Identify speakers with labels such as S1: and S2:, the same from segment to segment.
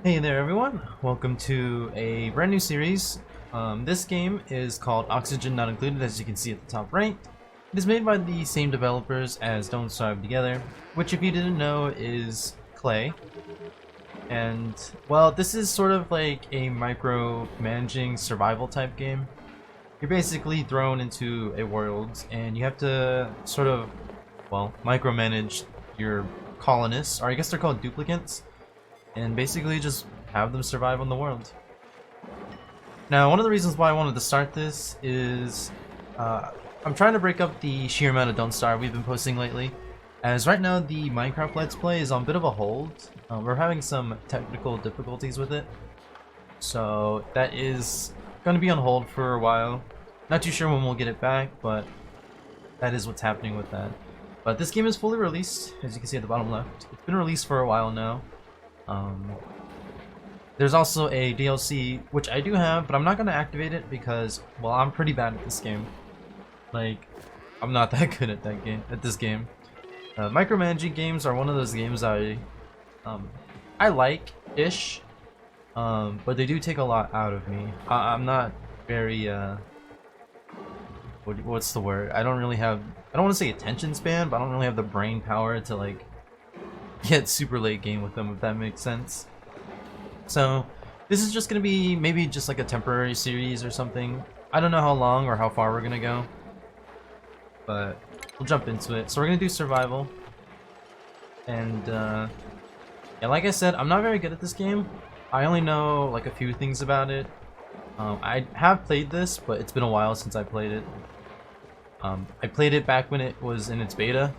S1: Hey there everyone, welcome to a brand new series. This game is called Oxygen Not Included, as you can see at the top right. It is made by the same developers as Don't Starve Together, which if you didn't know is Klei. And well, this is sort of like a micro-managing survival type game. You're basically thrown into a world and you have to sort of, well, micromanage your colonists, or I guess they're called duplicates, and basically just have them survive on the world. Now, one of the reasons why I wanted to start this is I'm trying to break up the sheer amount of Don't Starve we've been posting lately, as right now the Minecraft Let's Play is on a bit of a hold. We're having some technical difficulties with it, so that is going to be on hold for a while. Not too sure when we'll get it back, but that is what's happening with that. But this game is fully released, as you can see at the bottom left. It's been released for a while now. There's also a DLC, which I do have, but I'm not going to activate it because, well, I'm pretty bad at this game. Like, I'm not that good at this game. Micromanaging games are one of those games I like-ish, but they do take a lot out of me. I'm not very, what's the word? I don't want to say attention span, but I don't really have the brain power to, like, get super late game with them, if that makes sense. So this is just gonna be maybe just like a temporary series or something. I don't know how long or how far we're gonna go, but we'll jump into it. So we're gonna do survival, and yeah, like I said, I'm not very good at this game. I only know like a few things about it. I have played this, but it's been a while since I played it. I played it back when it was in its beta,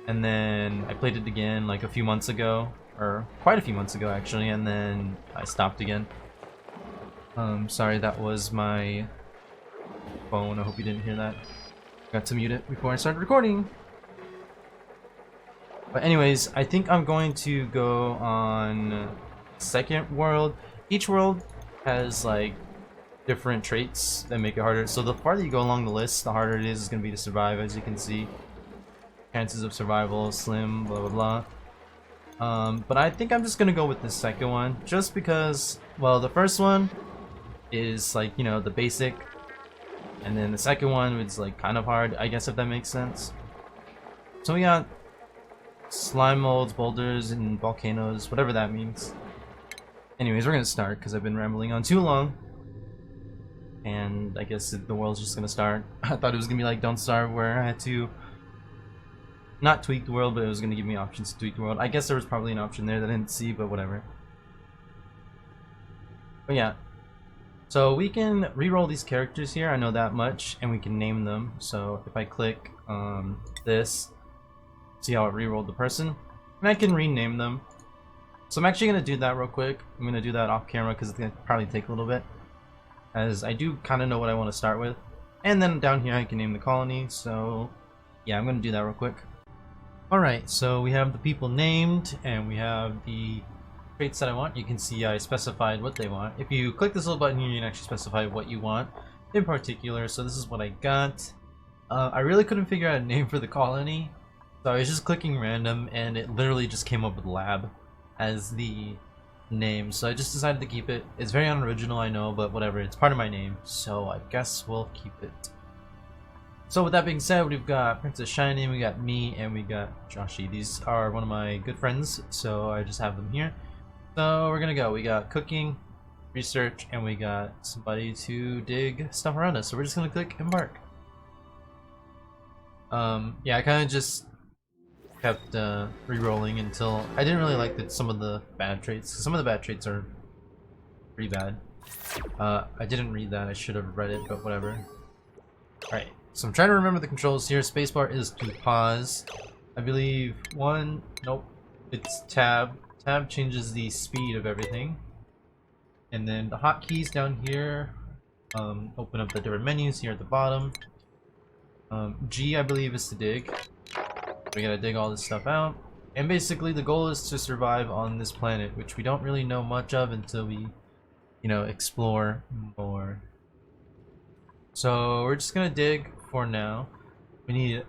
S1: and then I played it again like a few months ago, or quite a few months ago actually, and then I stopped again. Sorry, that was my phone. I hope you didn't hear that. Got to mute it before I started recording. But anyways, I think I'm going to go on second world. Each world has like different traits that make it harder. So the farther you go along the list, the harder it is going to be to survive, as you can see. Chances of survival, slim, blah blah blah. But I think I'm just gonna go with the second one, just because, well, the first one is like, you know, the basic, and then the second one is like kind of hard, I guess, if that makes sense. So we got slime molds, boulders, and volcanoes, whatever that means. Anyways, we're gonna start because I've been rambling on too long, and I guess the world's just gonna start. I thought it was gonna be like Don't Starve, where I had to not tweak the world, but it was going to give me options to tweak the world. I guess there was probably an option there that I didn't see, but whatever. But yeah, so we can re-roll these characters here, I know that much, and we can name them. So if I click this, see how it re-rolled the person, and I can rename them. So I'm actually going to do that real quick. I'm going to do that off camera because it's going to probably take a little bit, as I do kind of know what I want to start with. And then down here I can name the colony, so yeah, I'm going to do that real quick. Alright, so we have the people named, and we have the traits that I want. You can see I specified what they want. If you click this little button here, you can actually specify what you want in particular. So this is what I got. I really couldn't figure out a name for the colony, so I was just clicking random, and it literally just came up with lab as the name. So I just decided to keep it. It's very unoriginal, I know, but whatever, it's part of my name, so I guess we'll keep it. So with that being said, we've got Princess Shiny, we got me, and we got Joshy. These are one of my good friends, so I just have them here. So we're gonna go. We got cooking, research, and we got somebody to dig stuff around us. So we're just gonna click embark. Yeah, I kind of just kept re-rolling until I didn't really like some of the bad traits. Some of the bad traits are pretty bad. I didn't read that. I should have read it, but whatever. All right. So I'm trying to remember the controls here. Spacebar is to pause. I believe one, nope, it's tab. Tab changes the speed of everything. And then the hotkeys down here open up the different menus here at the bottom. G, I believe, is to dig. We gotta dig all this stuff out. And basically the goal is to survive on this planet, which we don't really know much of until we, you know, explore more. So we're just gonna dig for now. We need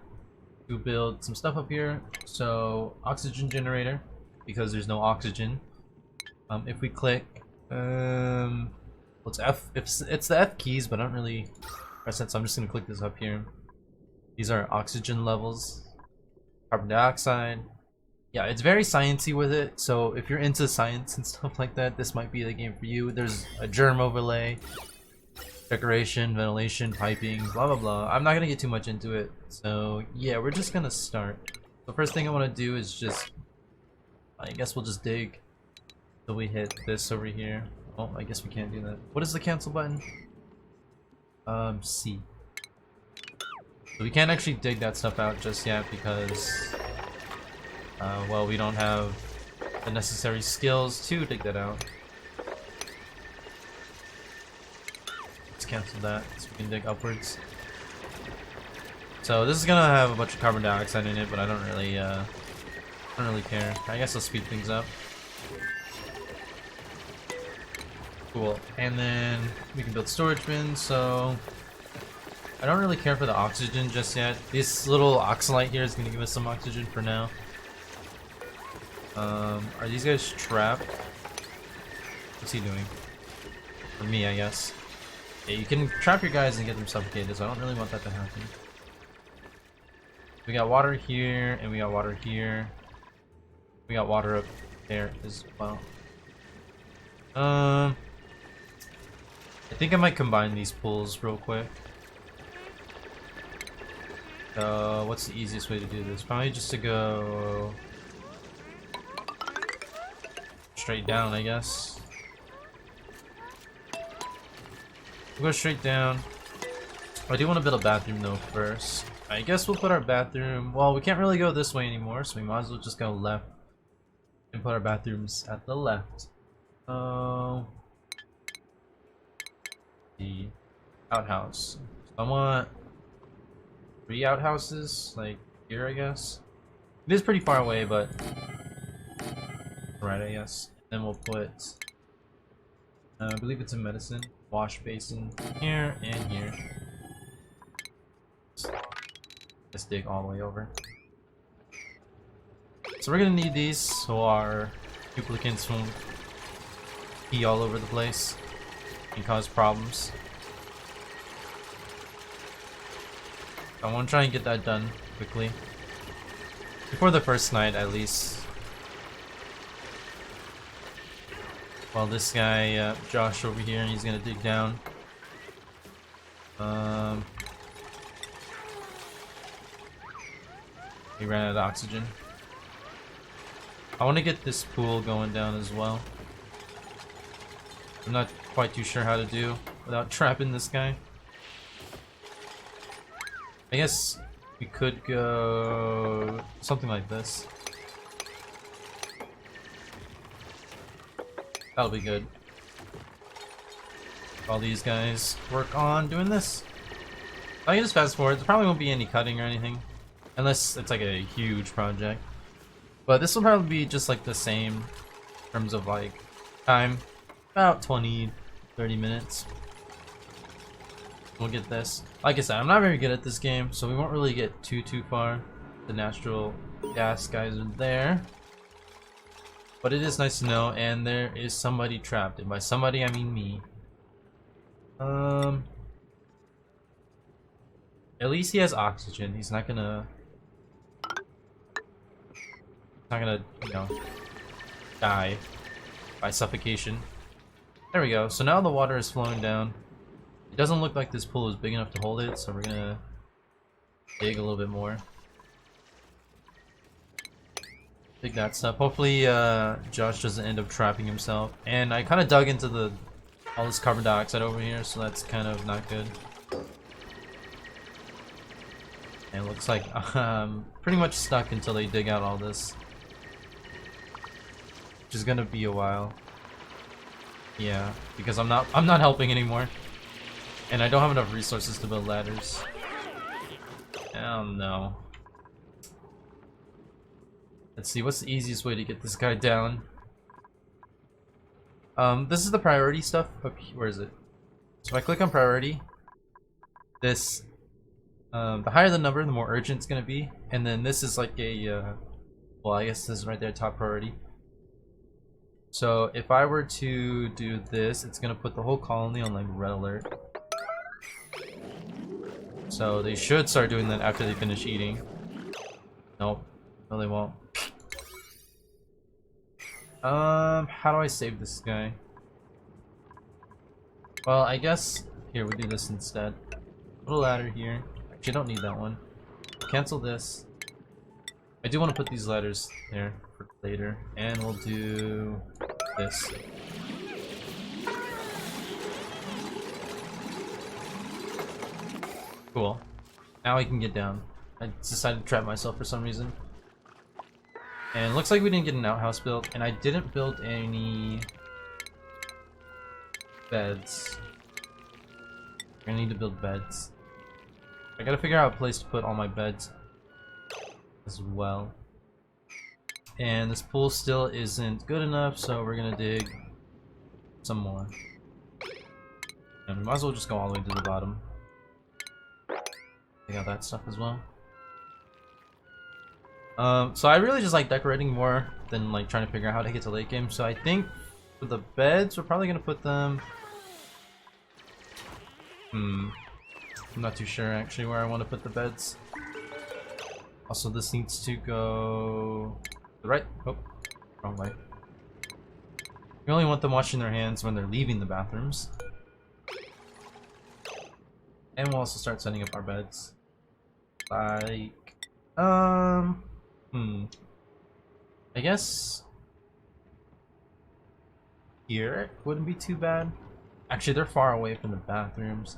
S1: to build some stuff up here. So oxygen generator, because there's no oxygen. If we click, well, it's F. If it's the F keys, but I don't really press it, so I'm just gonna click this up here. These are oxygen levels, carbon dioxide. Yeah, it's very sciencey with it. So if you're into science and stuff like that, this might be the game for you. There's a germ overlay, decoration, ventilation, piping, blah blah blah. I'm not gonna get too much into it. So yeah, we're just gonna start. The first thing I want to do is just, I guess we'll just dig. So we hit this over here. Oh, I guess we can't do that. What is the cancel button? C. So we can't actually dig that stuff out just yet because, well, we don't have the necessary skills to dig that out. Let's cancel that so we can dig upwards. So this is gonna have a bunch of carbon dioxide in it, but I don't really care. I guess I'll speed things up. Cool. And then we can build storage bins, so I don't really care for the oxygen just yet. This little oxalite here is going to give us some oxygen for now. Are these guys trapped? What's he doing? For me, I guess. Yeah, you can trap your guys and get them suffocated, so I don't really want that to happen. We got water here, and we got water here. We got water up there as well. I think I might combine these pools real quick. What's the easiest way to do this? Probably just to go straight down, I guess. We'll go straight down. I do want to build a bathroom though first. I guess we'll put our bathroom, well, we can't really go this way anymore, so we might as well just go left and put our bathrooms at the left. The outhouse. So I want 3 outhouses, like here, I guess. It is pretty far away, but right, I guess. Then we'll put, I believe it's a medicine wash basin here and here. Let's dig all the way over. So we're gonna need these so our duplicants won't pee all over the place and cause problems. I want to try and get that done quickly. Before the first night, at least. While this guy, Josh over here, and he's gonna dig down. He ran out of oxygen. I want to get this pool going down as well. I'm not quite too sure how to do without trapping this guy. I guess we could go something like this. That'll be good. All these guys work on doing this. I can just fast forward. There probably won't be any cutting or anything. Unless it's like a huge project. But this will probably be just like the same in terms of like time. About 20-30 minutes. We'll get this. Like I said, I'm not very good at this game, so we won't really get too far. The natural gas guys are there. But it is nice to know, and there is somebody trapped. And by somebody, I mean me. At least he has oxygen. He's not gonna... you know, die by suffocation. There we go. So now the water is flowing down. It doesn't look like this pool is big enough to hold it, so we're gonna dig a little bit more. Dig that stuff. Hopefully, Josh doesn't end up trapping himself. And I kind of dug into all this carbon dioxide over here, so that's kind of not good. And it looks like I'm pretty much stuck until they dig out all this, which is gonna be a while. Yeah, because I'm not helping anymore, and I don't have enough resources to build ladders. Oh no. Let's see, what's the easiest way to get this guy down? This is the priority stuff. Okay, where is it? So if I click on priority, this, the higher the number, the more urgent it's gonna be, and then this is like a, well, I guess this is right there, top priority. So if I were to do this, it's gonna put the whole colony on like red alert. So they should start doing that after they finish eating. Nope. No, they won't. How do I save this guy? Well, I guess here we do this instead. Put a ladder here. Actually, I don't need that one. Cancel this. I do want to put these ladders there for later, and we'll do this. Cool. Now I can get down. I decided to trap myself for some reason. And it looks like we didn't get an outhouse built, and I didn't build any beds. I need to build beds. I gotta figure out a place to put all my beds as well. And this pool still isn't good enough, so we're gonna dig some more. And we might as well just go all the way to the bottom. Take out that stuff as well. So I really just like decorating more than like trying to figure out how to get to late game. So I think for the beds, we're probably gonna put them. I'm not too sure actually where I want to put the beds. Also, this needs to go to the right. Oh, wrong way. We only want them washing their hands when they're leaving the bathrooms. And we'll also start setting up our beds. Like, I guess here wouldn't be too bad. Actually, they're far away from the bathrooms.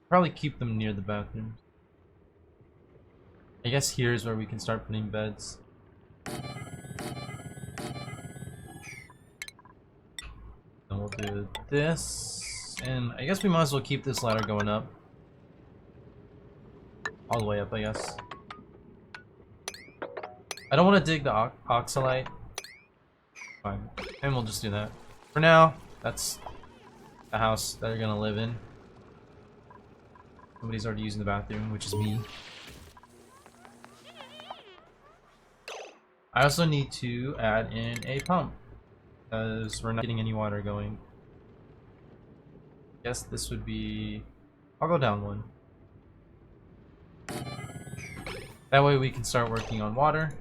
S1: Probably keep them near the bathrooms. I guess here's where we can start putting beds. And we'll do this. And I guess we might as well keep this ladder going up. All the way up, I guess. I don't want to dig the oxalite. Fine. And we'll just do that. For now, that's the house that they're gonna live in. Somebody's already using the bathroom, which is me. I also need to add in a pump, because we're not getting any water going. I guess this would be... I'll go down one. That way we can start working on water,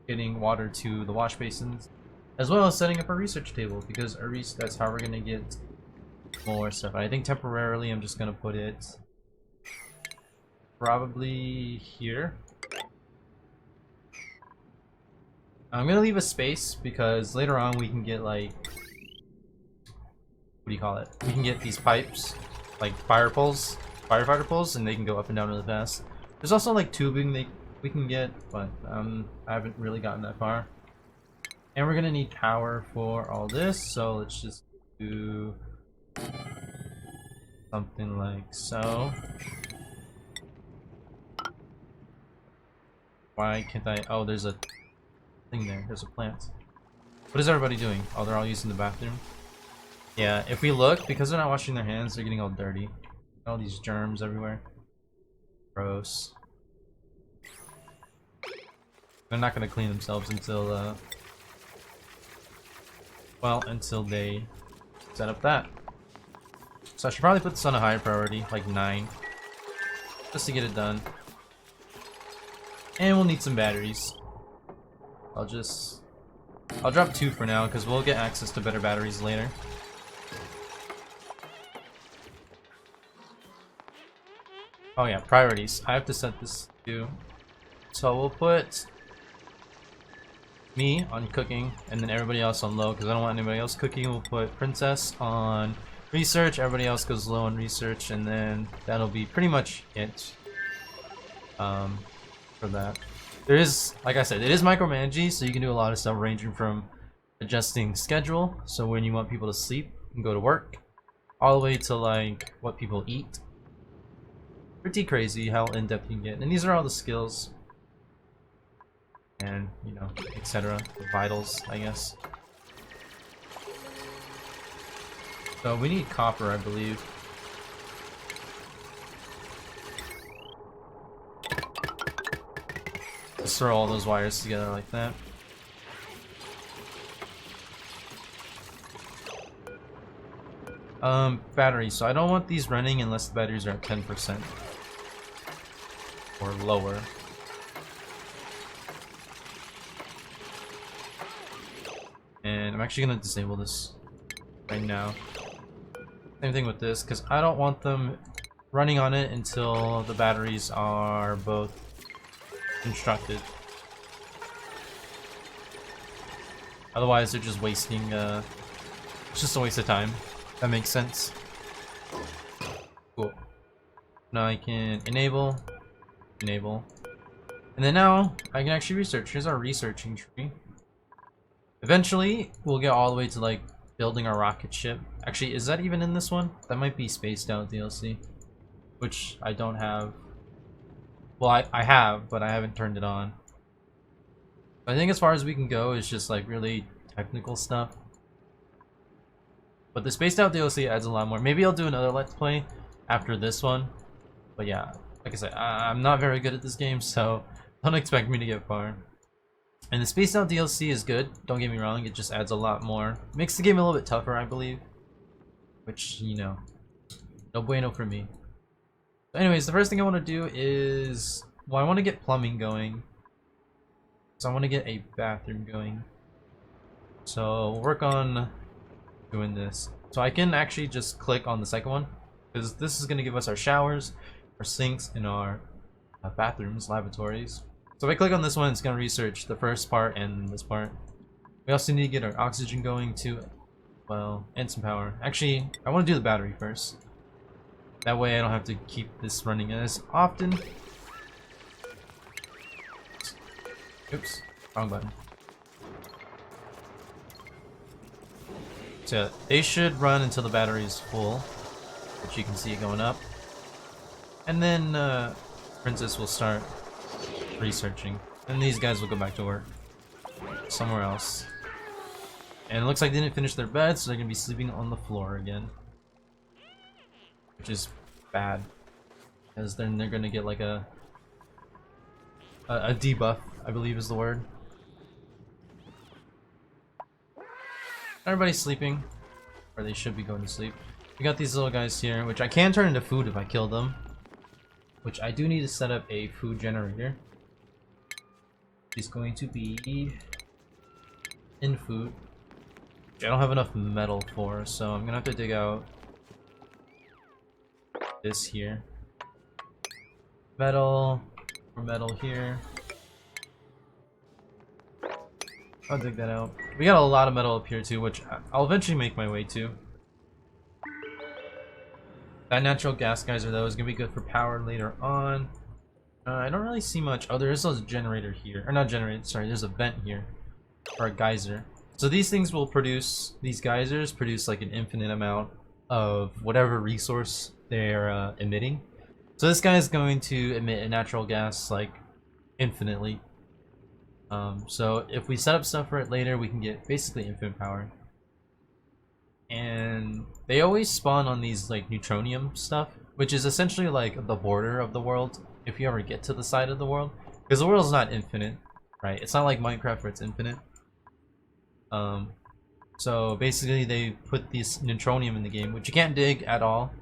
S1: getting water to the wash basins, as well as setting up a research table, because that's how we're going to get more stuff. I think temporarily I'm just going to put it probably here. I'm going to leave a space because later on we can get like, what do you call it? We can get these pipes, like firefighter poles, and they can go up and down really fast. There's also like tubing we can get, but I haven't really gotten that far. And we're gonna need power for all this, so let's just do something like so. Why can't I? Oh, there's a thing there. There's a plant. What is everybody doing? Oh, they're all using the bathroom. Yeah, if we look, because they're not washing their hands, they're getting all dirty. All these germs everywhere. Gross. They're not gonna clean themselves until well, until they set up that. So I should probably put this on a higher priority, like 9, just to get it done. And we'll need some batteries. I'll drop 2 for now, because we'll get access to better batteries later. Oh yeah, priorities. I have to set this too. So we'll put me on cooking, and then everybody else on low, because I don't want anybody else cooking. We'll put Princess on research, everybody else goes low on research, and then that'll be pretty much it for that. There is, like I said, it is micromanaging, so you can do a lot of stuff ranging from adjusting schedule, so when you want people to sleep and go to work, all the way to like what people eat. Pretty crazy how in-depth you can get. And these are all the skills and, you know, etc. The vitals, I guess. So we need copper, I believe. Let's throw all those wires together like that. Batteries. So I don't want these running unless the batteries are at 10% or lower. And I'm actually gonna disable this right now. Same thing with this, because I don't want them running on it until the batteries are both constructed. Otherwise, they're just wasting. It's just a waste of time. That makes sense. Cool. Now I can enable, and then now I can actually research. Here's our researching tree. Eventually, we'll get all the way to like building our rocket ship. Actually, is that even in this one? That might be Spaced Out DLC, which I don't have. Well, I have, but I haven't turned it on. I think as far as we can go is just like really technical stuff. But the Spaced Out DLC adds a lot more. Maybe I'll do another Let's Play after this one. But yeah, like I said, I'm not very good at this game, so don't expect me to get far. And the Spaced Out DLC is good, don't get me wrong, it just adds a lot more. Makes the game a little bit tougher, I believe. Which, you know, no bueno for me. So anyways, the first thing I want to do is... Well, I want to get plumbing going. So I want to get a bathroom going. So we'll work on doing this. So I can actually just click on the second one, because this is going to give us our showers, our sinks, and our bathrooms, lavatories. So if I click on this one, it's going to research the first part and this part. We also need to get our oxygen going too, well, and some power. Actually, I want to do the battery first. That way I don't have to keep this running as often. Oops, wrong button. So they should run until the battery is full, which you can see it going up. And then Princess will start researching, and these guys will go back to work somewhere else. And it looks like they didn't finish their bed, so they're gonna be sleeping on the floor again, which is bad, because then they're gonna get like a debuff, I believe is the word. Everybody's sleeping, or they should be going to sleep. We got these little guys here, which I can turn into food if I kill them, which I do need to set up a food generator. Is going to be in food, which I don't have enough metal for, so I'm gonna have to dig out this here. Metal, or metal here. I'll dig that out. We got a lot of metal up here too, which I'll eventually make my way to. That natural gas geyser though is gonna be good for power later on. I don't really see much. Oh, there is a generator here. Or not generator, sorry, there's a vent here. Or a geyser. So these things will produce, these geysers produce like an infinite amount of whatever resource they're emitting. So this guy is going to emit a natural gas like infinitely. So if we set up stuff for it later, we can get basically infinite power. And they always spawn on these like neutronium stuff, which is essentially like the border of the world. If you ever get to the side of the world, because the world's not infinite, right? It's not like Minecraft where it's infinite. So basically they put this neutronium in the game, which you can't dig at all.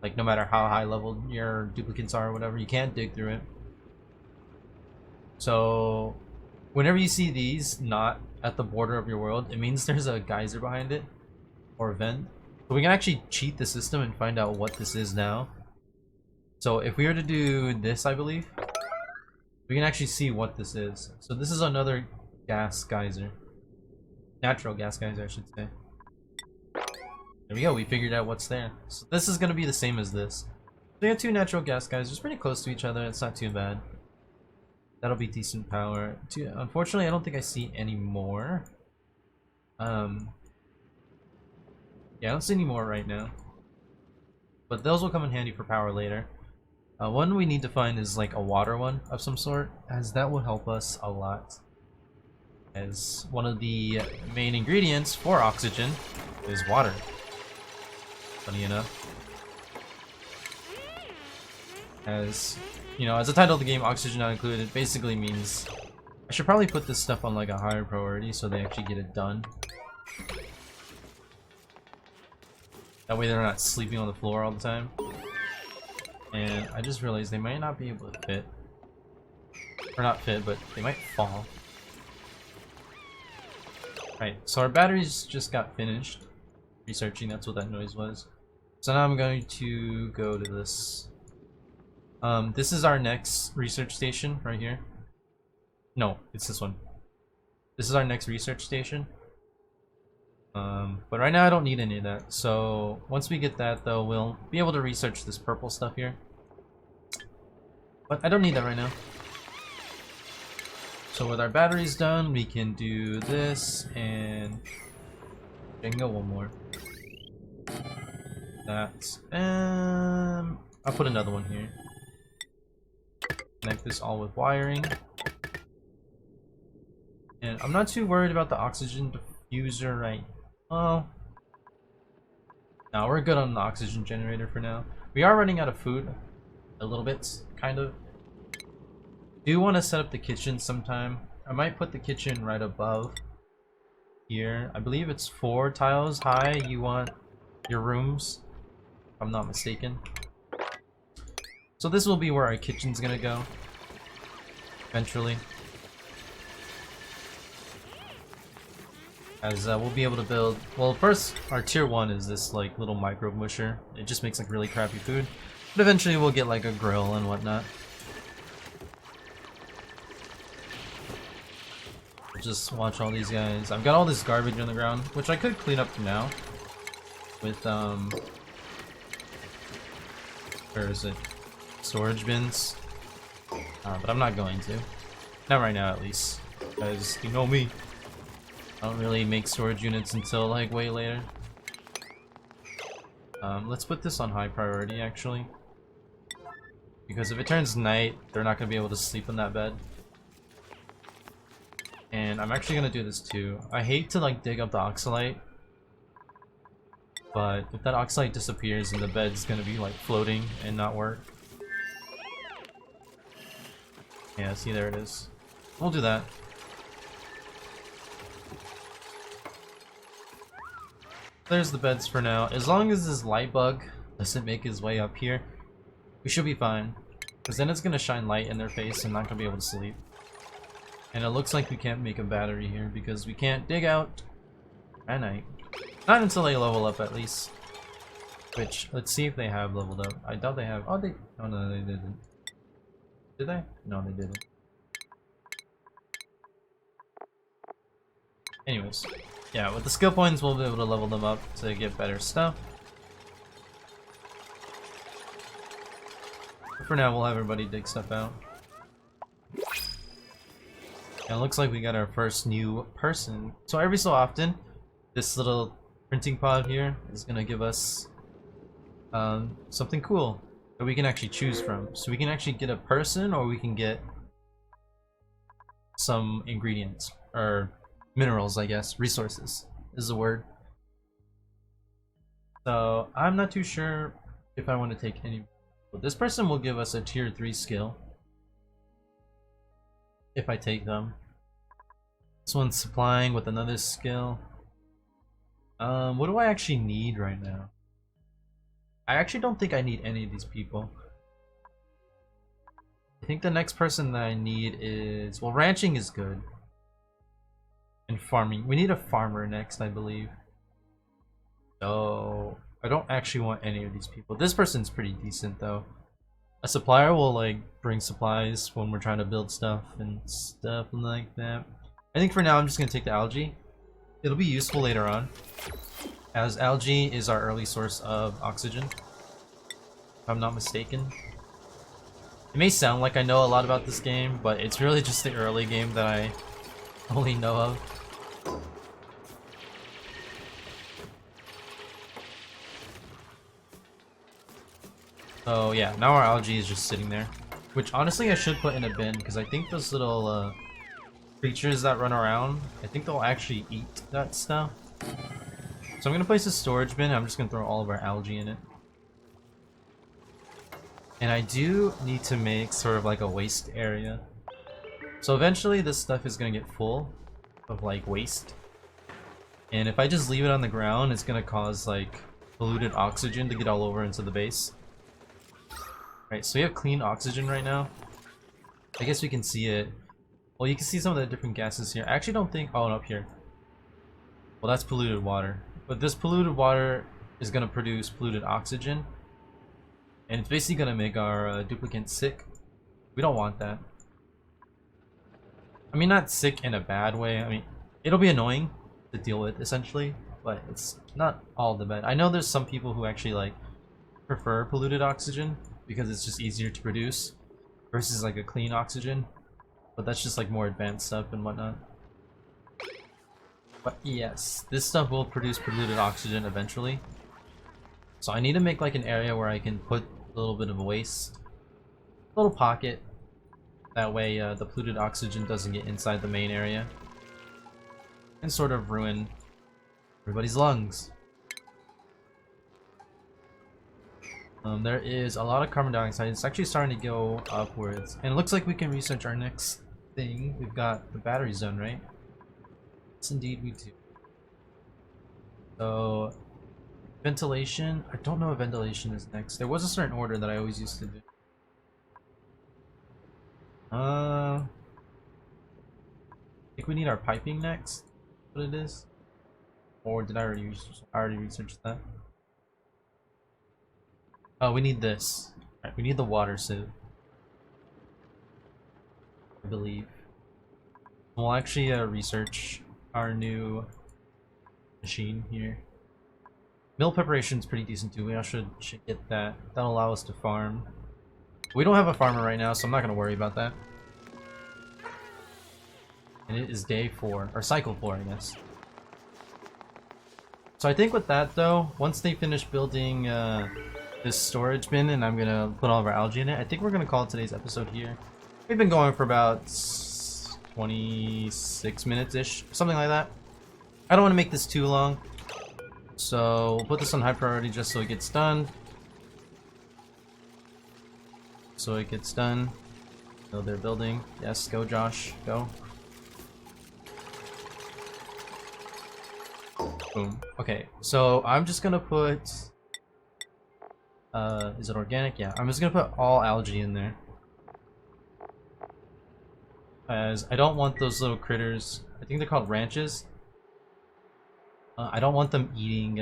S1: Like no matter how high level your duplicates are or whatever, you can't dig through it. So whenever you see these not at the border of your world, it means there's a geyser behind it, or a vent. So we can actually cheat the system and find out what this is now. So if we were to do this, I believe, we can actually see what this is. So this is another gas geyser. Natural gas geyser, I should say. There we go, we figured out what's there. So this is going to be the same as this. They have two natural gas geysers pretty close to each other, it's not too bad. That'll be decent power. Unfortunately, I don't think I see any more. Yeah, I don't see any more right now. But those will come in handy for power later. One we need to find is like a water one of some sort, as that will help us a lot. As one of the main ingredients for oxygen is water. Funny enough. As, you know, as the title of the game, oxygen not included, basically means I should probably put this stuff on like a higher priority so they actually get it done. That way they're not sleeping on the floor all the time. And I just realized they might not be able to fit. Or not fit, but they might fall. Right, so our batteries just got finished researching, that's what that noise was. So now I'm going to go to this. This is our next research station right here. No, it's this one. This is our next research station. But right now I don't need any of that. So once we get that though, we'll be able to research this purple stuff here. But I don't need that right now. So with our batteries done, we can do this and go one more. That. I'll put another one here. Connect this all with wiring. And I'm not too worried about the oxygen diffuser right now. No, we're good on the oxygen generator for now. We are running out of food. A little bit, kind of. Do want to set up the kitchen sometime. I might put the kitchen right above here. I believe it's 4 tiles high. You want your rooms, if I'm not mistaken. So this will be where our kitchen's gonna go eventually. As we'll be able to build, well, first our tier 1 is this like little micro musher. It just makes like really crappy food, but eventually we'll get like a grill and whatnot. Just watch all these guys. I've got all this garbage on the ground, which I could clean up now with where is it? Storage bins. But I'm not going to. Not right now, at least, because you know me. I don't really make storage units until like way later. Let's put this on high priority actually, because if it turns night, they're not gonna be able to sleep in that bed. And I'm actually gonna do this too. I hate to like dig up the oxalite, but if that oxalite disappears, then the bed's gonna be like floating and not work. Yeah, see, there it is. We'll do that. There's the beds for now. As long as this light bug doesn't make his way up here, we should be fine. Because then it's gonna shine light in their face and not gonna be able to sleep. And it looks like we can't make a battery here because we can't dig out at night. Not until they level up at least. Which, let's see if they have leveled up. I doubt they have. Oh, they. Oh, no, they didn't. Did they? No, they didn't. Anyways. Yeah, with the skill points, we'll be able to level them up to get better stuff. But for now, we'll have everybody dig stuff out. And it looks like we got our first new person. So every so often, this little printing pod here is gonna give us something cool that we can actually choose from. So we can actually get a person, or we can get some ingredients, or minerals, I guess. Resources is the word. So I'm not too sure if I want to take any. But this person will give us a tier 3 skill if I take them. This one's supplying with another skill. What do I actually need right now? I actually don't think I need any of these people. I think the next person that I need is, well, ranching is good. And farming. We need a farmer next, I believe. So I don't actually want any of these people. This person's pretty decent though. A supplier will like bring supplies when we're trying to build stuff and stuff like that. I think for now I'm just gonna take the algae. It'll be useful later on, as algae is our early source of oxygen, if I'm not mistaken. It may sound like I know a lot about this game, but it's really just the early game that I only know of. So yeah, now our algae is just sitting there, which honestly I should put in a bin, because I think those little creatures that run around, I think they'll actually eat that stuff. So I'm gonna place a storage bin. I'm just gonna throw all of our algae in it. And I do need to make sort of like a waste area. So eventually this stuff is gonna get full of like waste. And if I just leave it on the ground, it's gonna cause like polluted oxygen to get all over into the base. Right, so we have clean oxygen right now. I guess we can see it. Well, you can see some of the different gases here. I actually don't think... Oh, and up here. Well, that's polluted water. But this polluted water is going to produce polluted oxygen. And it's basically going to make our duplicants sick. We don't want that. I mean, not sick in a bad way. I mean, it'll be annoying to deal with, essentially. But it's not all the bad. I know there's some people who actually, like, prefer polluted oxygen because it's just easier to produce versus, like, a clean oxygen. But that's just, like, more advanced stuff and whatnot. But yes, this stuff will produce polluted oxygen eventually. So I need to make, like, an area where I can put a little bit of waste. A little pocket. That way the polluted oxygen doesn't get inside the main area. And sort of ruin everybody's lungs. There is a lot of carbon dioxide. It's actually starting to go upwards. And it looks like we can research our next thing. We've got the battery zone, right? Yes, indeed we do. So, ventilation. I don't know if ventilation is next. There was a certain order that I always used to do. I think we need our piping next. What it is? Or did I already research that? Oh, we need this. Right, we need the water sieve, I believe. We'll actually research our new machine here. Mill preparation is pretty decent too. We should get that. That'll allow us to farm. We don't have a farmer right now, so I'm not going to worry about that. And it is day 4, or cycle 4, I guess. So I think with that though, once they finish building this storage bin and I'm gonna put all of our algae in it, I think we're gonna call today's episode here. We've been going for about 26 minutes-ish, something like that. I don't want to make this too long, so we'll put this on high priority just so it gets done. So it gets done. So they're building. Yes, go Josh, go. Boom. Okay, so I'm just gonna put... is it organic? Yeah, I'm just gonna put all algae in there. As I don't want those little critters, I think they're called ranches. I don't want them eating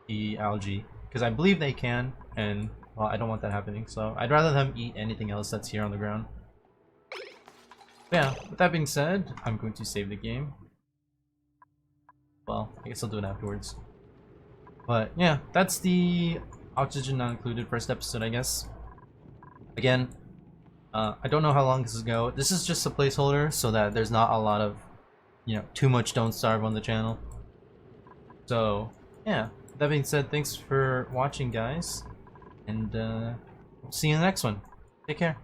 S1: the algae, because I believe they can, and well, I don't want that happening, so I'd rather them eat anything else that's here on the ground. But yeah, with that being said, I'm going to save the game. Well, I guess I'll do it afterwards. But yeah, that's the oxygen not included first episode, I guess. Again, I don't know how long this is go. This is just a placeholder so that there's not a lot of, you know, too much Don't Starve on the channel. So yeah, that being said, thanks for watching, guys, and see you in the next one. Take care.